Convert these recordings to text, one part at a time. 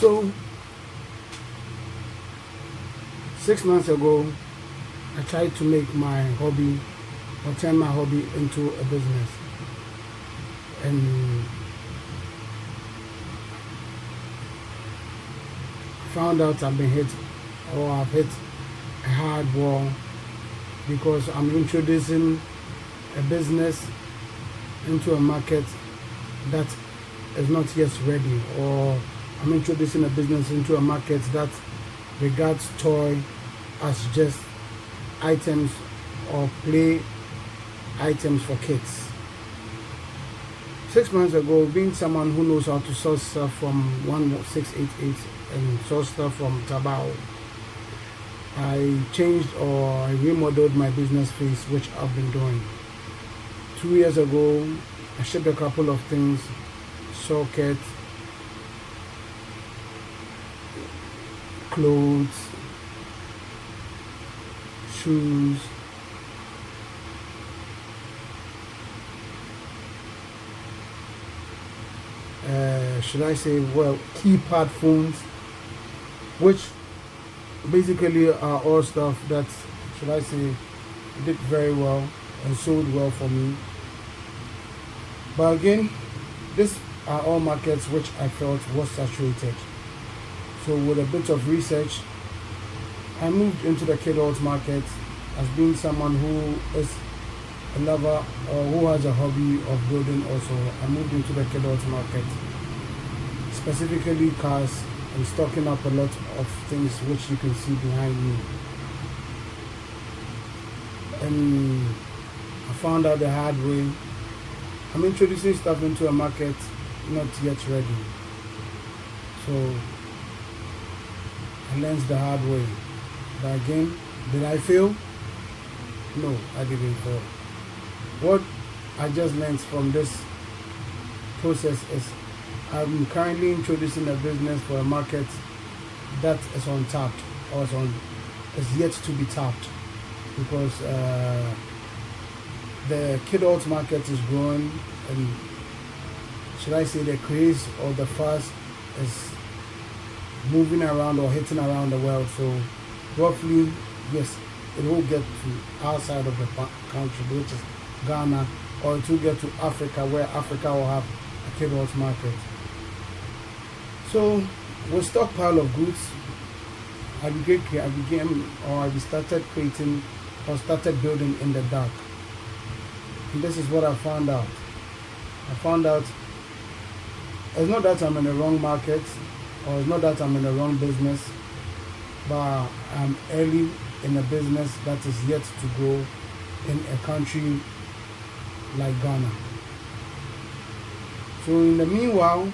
So 6 months ago, I tried to make my hobby or turn my hobby into a business, and found out I've been hit, or I've hit a hard wall, because I'm introducing a business into a market that is not yet ready, or I'm introducing a business into a market that regards toy as just items or play items for kids. 6 months ago, being someone who knows how to source stuff from 1688 and source stuff from Tabao, I changed, or I remodeled my business phase, which I've been doing. 2 years ago, I shipped a couple of things: sockets, clothes, shoes, should I say, well, keypad phones, which basically are all stuff that, should I say, did very well and sold well for me. But again, these are all markets which I felt was saturated. So with a bit of research, I moved into the kidult market as being someone who is a lover, or who has a hobby of building also. I moved into the kidult market, specifically cars, and stocking up a lot of things which you can see behind me. And I found out the hard way. I'm introducing stuff into a market not yet ready. So I learned the hard way. But again, did I fail? No, I didn't fail. What I just learned from this process is I'm currently introducing a business for a market that is untapped, or is yet to be tapped, because the kidult market is growing, and should I say the craze or the fast is moving around or hitting around the world. So roughly, yes, it will get to outside of the country, which is Ghana, or it will get to Africa, where Africa will have a kidult market. So with stockpile of goods, I started creating, or started building in the dark. And this is what I found out. I found out it's not that I'm in the wrong market, or it's not that I'm in the wrong business, but I'm early in a business that is yet to grow in a country like Ghana. So in the meanwhile,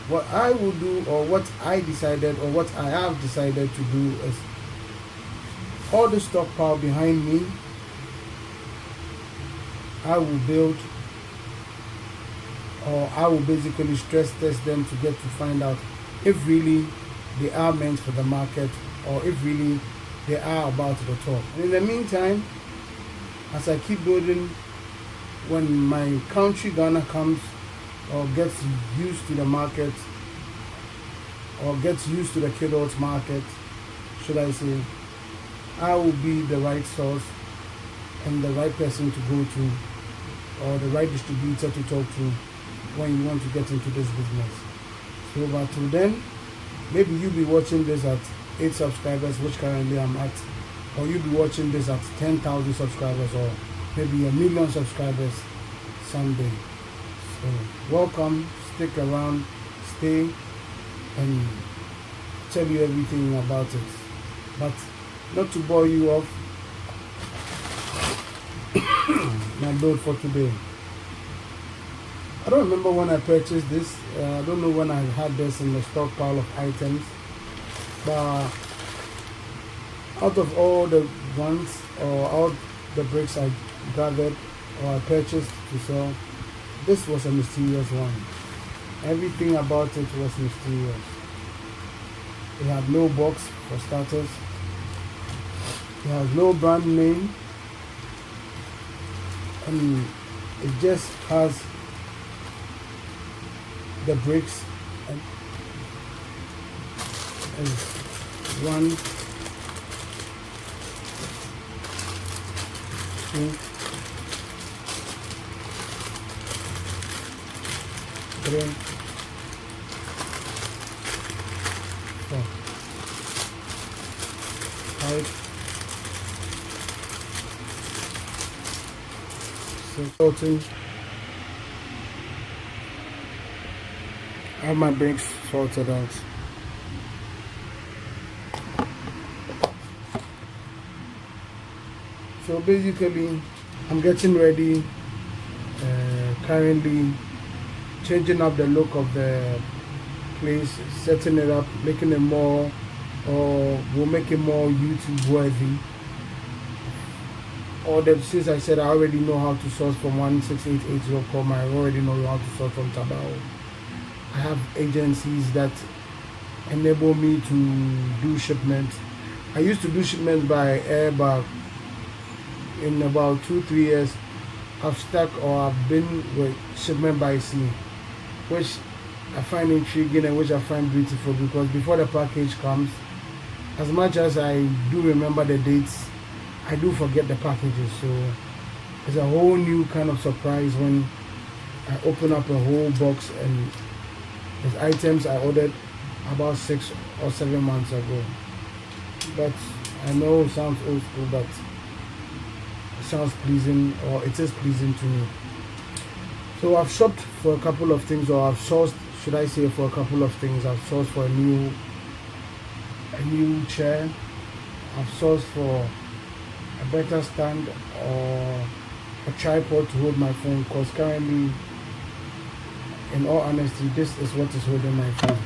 what I will do, or what I decided, or what I have decided to do, is all the stockpile behind me, I will build, or I will basically stress test them to get to find out if really they are meant for the market, or if really they are about the top. And in the meantime, as I keep building, when my country Ghana comes, or gets used to the market, or gets used to the kidult market, should I say, I will be the right source and the right person to go to, or the right distributor to talk to when you want to get into this business. So but till then, maybe you'll be watching this at 8 subscribers, which currently I'm at, or you'll be watching this at 10,000 subscribers, or maybe 1,000,000 subscribers someday. So welcome, stick around, stay, and tell you everything about it. But not to bore you off, my build for today. I don't remember when I purchased this. I don't know when I had this in the stockpile of items. But out of all the ones, or all the bricks I gathered or I purchased to sell, this was a mysterious one. Everything about it was mysterious. It had no box for starters. It has no brand name. And it just has the bricks, and is 1, 2, 3, 4, 5, 6, 14. I have my brakes sorted out. So basically, I'm getting ready, currently changing up the look of the place, setting it up, making it more, or we'll make it more YouTube worthy. Since I said I already know how to source from 16880.com, I already know how to source from Taobao. I have agencies that enable me to do shipments. I used to do shipments by air, but in about 2-3 years, I've stuck or I've been with shipment by sea, which I find intriguing and which I find beautiful, because before the package comes, as much as I do remember the dates, I do forget the packages. So it's a whole new kind of surprise when I open up a whole box and there's items I ordered about 6 or 7 months ago. But I know it sounds old school, but it sounds pleasing, or it is pleasing to me. So I've shopped for a couple of things, or I've sourced, should I say, for a couple of things. I've sourced for a new chair. I've sourced for a better stand or a tripod to hold my phone, because currently, in all honesty, this is what is holding my phone.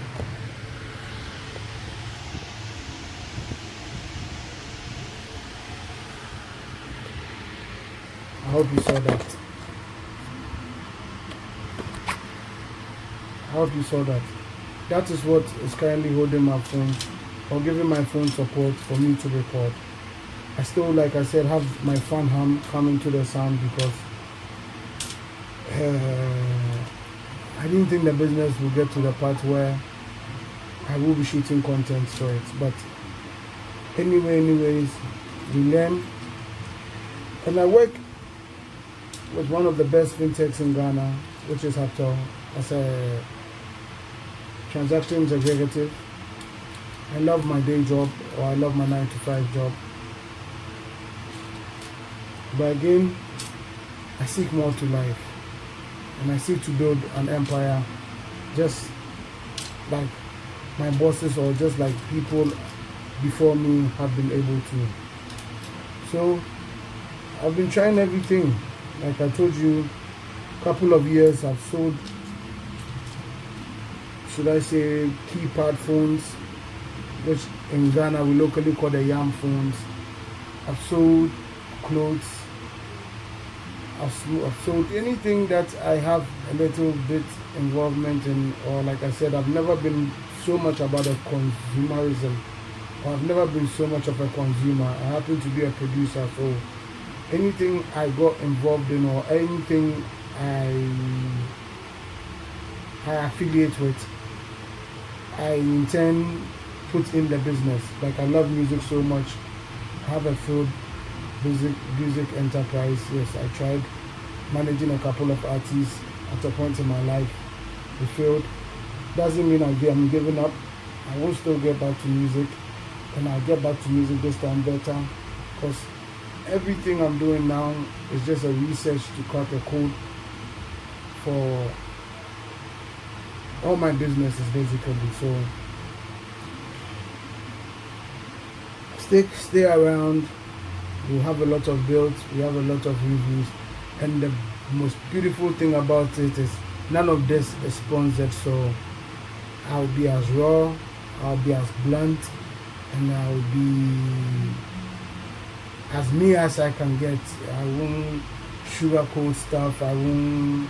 I hope you saw that. That is what is currently holding my phone, or giving my phone support for me to record. I still, like I said, have my fan hum coming to the sound, because I didn't think the business will get to the part where I will be shooting content for it. But anyways, we learn. And I work with one of the best fintechs in Ghana, which is Haptel, as a transactions executive. I love my day job, or I love my 9-to-5 job. But again, I seek more to life, and I seek to build an empire, just like my bosses, or just like people before me have been able to. So I've been trying everything. Like I told you, a couple of years I've sold, should I say, keypad phones, which in Ghana we locally call the yam phones. I've sold clothes. I've sold anything that I have a little bit involvement in, or like I said, I've never been so much about a consumerism, or I've never been so much of a consumer. I happen to be a producer, so anything I got involved in, or anything I affiliate with, I intend put in the business. Like, I love music so much. I have a field music enterprise. Yes, I tried managing a couple of artists at a point in my life. We failed. Doesn't mean I'm giving up. I will still get back to music, and I'll get back to music this time better, because everything I'm doing now is just a research to crack a code for all my businesses, basically. So stay around. We have a lot of builds, we have a lot of reviews, and the most beautiful thing about it is none of this is sponsored. So I'll be as raw, I'll be as blunt, and I'll be as me as I can get. I won't sugarcoat stuff. I won't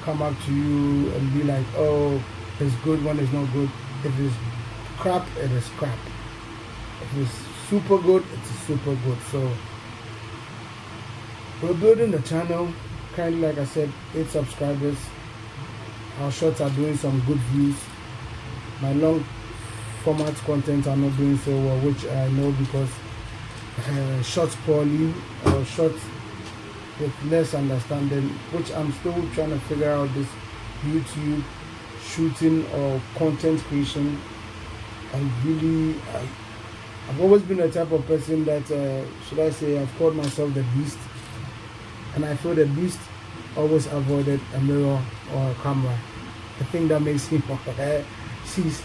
come up to you and be like, oh, it's good when it's not good. If it's crap, it is crap. If it's super good, it's super good. So we're building the channel. Currently, like I said, 8 subscribers. Our shorts are doing some good views. My long format content are not doing so well, which I know because shot poorly or shot with less understanding, which I'm still trying to figure out this YouTube shooting or content creation. I've always been the type of person that, should I say, I've called myself the beast, and I feel the beast always avoided a mirror or a camera. The thing that makes him sees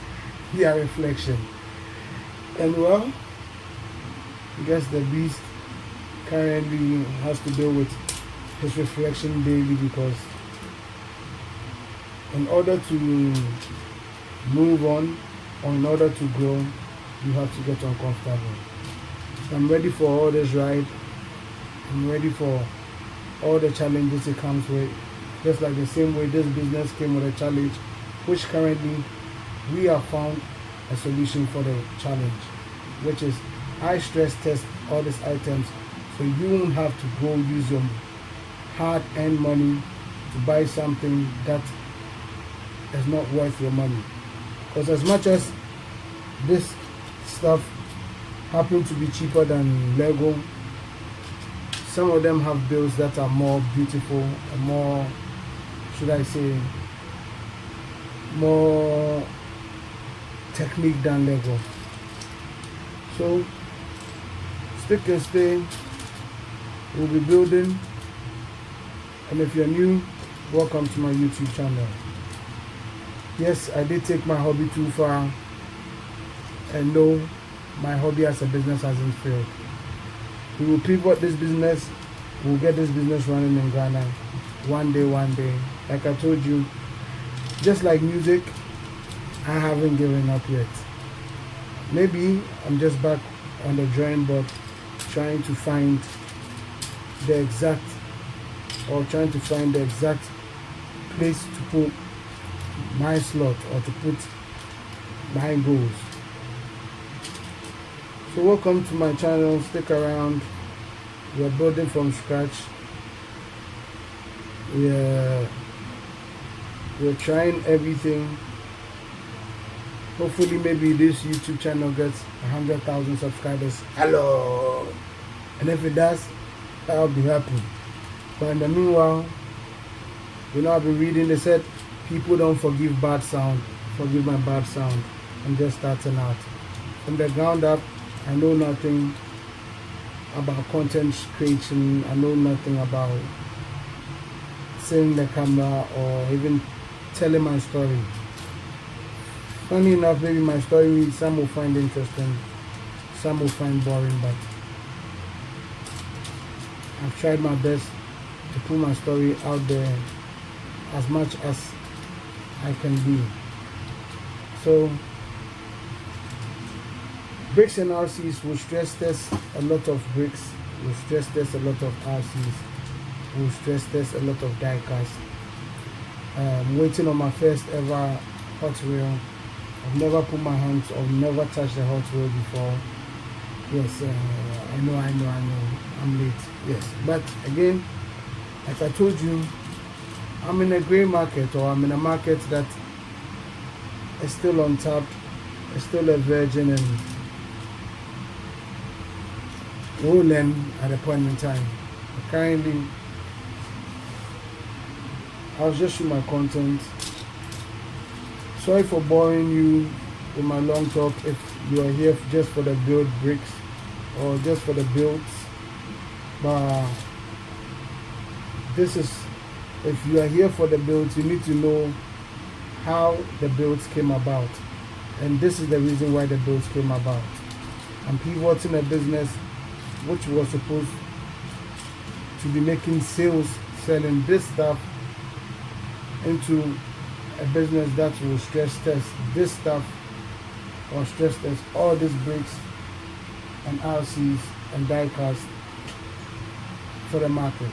their reflection. And well, I guess the beast currently has to deal with his reflection daily, because in order to move on or in order to grow, you have to get uncomfortable. So I'm ready for all this ride. I'm ready for all the challenges it comes with. Just like the same way this business came with a challenge, which currently we have found a solution for the challenge, which is I stress test all these items so you won't have to go use your hard-earned money to buy something that is not worth your money. Because as much as this stuff happen to be cheaper than Lego, some of them have builds that are more beautiful and more, should I say, more technique than Lego. So stick and stay. We'll be building. And if you're new, welcome to my YouTube channel. Yes, I did take my hobby too far, and no, my hobby as a business hasn't failed. We will pivot this business. We'll get this business running in Ghana one day. Like I told you, just like music, I haven't given up yet. Maybe I'm just back on the drawing board, trying to find the exact place to put my slot or to put my goals. So welcome to my channel. Stick around. We are building from scratch. We're trying everything. Hopefully maybe this YouTube channel gets 100,000 subscribers. Hello. And if it does, I'll be happy. But in the meanwhile, I've been reading, they said people don't forgive bad sound. Forgive my bad sound. I'm just starting out. From the ground up, I know nothing about content creation. I know nothing about seeing the camera or even telling my story. Funny enough, maybe my story some will find interesting, some will find boring, but I've tried my best to put my story out there as much as I can be. So bricks and RCs will stress test a lot of bricks, will stress test a lot of RCs, will stress test a lot of die cast. Waiting on my first ever Hot Wheel. I've never put my hands or never touched a Hot Wheel before. Yes, I know, I'm late. Yes, but again, like I told you, I'm in a gray market, or I'm in a market that is still on top, is still a virgin, and will learn at a point in time. But currently, I'll just shoot my content. Sorry for boring you with my long talk if you are here just for the build bricks or just for the builds. But this is, if you are here for the builds, you need to know how the builds came about. And this is the reason why the builds came about. I'm pivoting a business which was supposed to be making sales, selling this stuff, into a business that will stress test this stuff or stress test all these bricks and RCs and die cast for the market.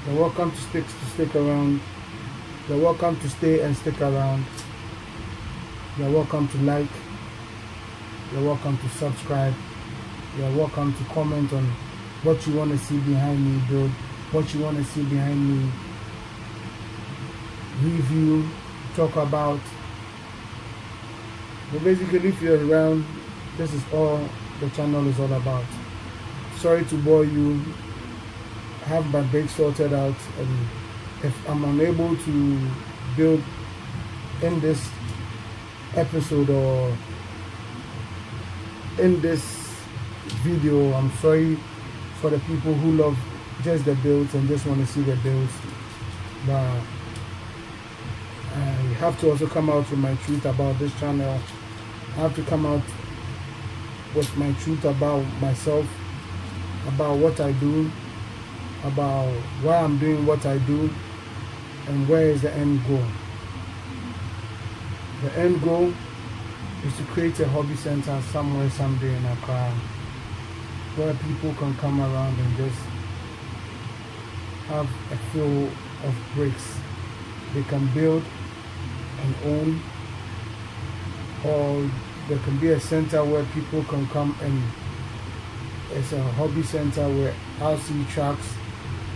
You're welcome to stick around. You're welcome to stay and stick around. You're welcome to like. You're welcome to subscribe. You're welcome to comment on what you want to see behind me build, what you want to see behind me review, talk about. But basically, if you're around, this is all the channel is all about. Sorry to bore you. I have my brakes sorted out, and if I'm unable to build in this episode or in this video, I'm sorry for the people who love just the builds and just want to see the builds. But I have to also come out with my truth about this channel. I have to come out with my truth about myself, about what I do, about why I'm doing what I do, and where is the end goal. The end goal is to create a hobby center somewhere someday in Accra where people can come around and just have a flow of bricks they can build and own, or there can be a center where people can come and it's a hobby center where RC tracks,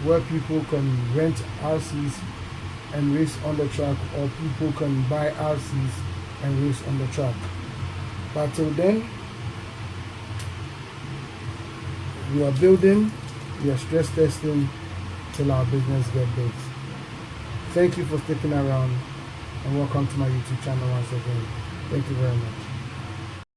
where people can rent RCs and race on the track, or people can buy RCs and race on the track. But till then, we are building, we are stress testing till our business gets built. Thank you for sticking around, and welcome to my YouTube channel once again. Thank you very much.